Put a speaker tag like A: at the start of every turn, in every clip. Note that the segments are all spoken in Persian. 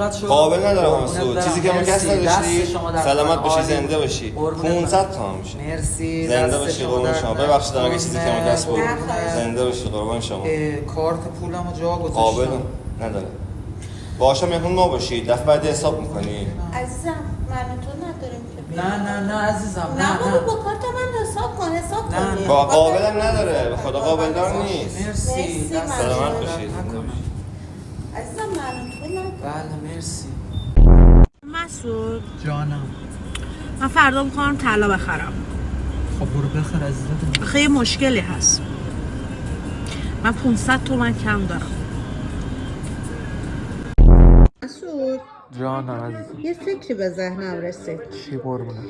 A: چقدر شد؟
B: قابل ندارم مسعود، چیزی که ما کس نداشتی. سلامت باشی، زنده باشی. 500 تومن میشه.
A: مرسی.
B: زنده باشی قربان شما. ببخشید اگه چیزی که ما کس بود. زنده باشی قربان شما.
A: کارت پولمو جا گذاشتم.
B: قابل نداره. باشه مهمون ما باشی. دفعه بعد حساب می‌کنی.
C: عزیزم من تو نداریم که.
A: نه عزیزم.
C: نه با کارت من حساب کن.
B: نه با قابل نداره. به خدا قابل دار نیست.
A: مرسی.
B: سلامت باشید.
C: عزیزم من تو نداریم.
A: بله مرسی.
D: مسعود
A: جانم.
D: من فردا میخوام طلا بخرم.
A: خب برو بخر عزیزم.
D: آخه یه مشکلی هست. من 500 تومن کم دارم.
C: مسعود
A: جانم عزیزم.
C: یه فکری به ذهنم رسید.
A: چی قربونم؟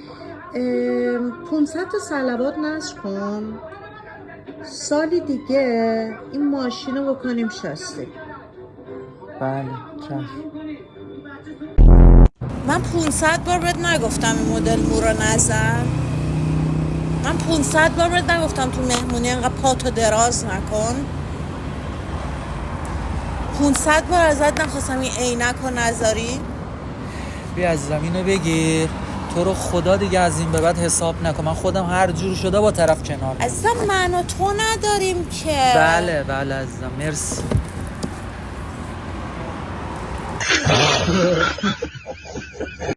C: 500 تا صلوات نصب کن، سالی دیگه این ماشین رو بکنیم شاسته.
A: بله چشم.
D: من 500 بار بهت نگفتم این مدل مو رو نزن. من 500 بار بهت نگفتم تو مهمونی انقدر پاتو دراز نکن. 500 بار ازت نخواستم این عینک رو نذاری.
A: بیا عزیزم اینو بگیر، تو رو خدا دیگه از این به بعد حساب نکن. من خودم هر جور شده با طرف کنار.
D: عزیزم من و تو نداریم که.
A: بله عزیزم مرسی.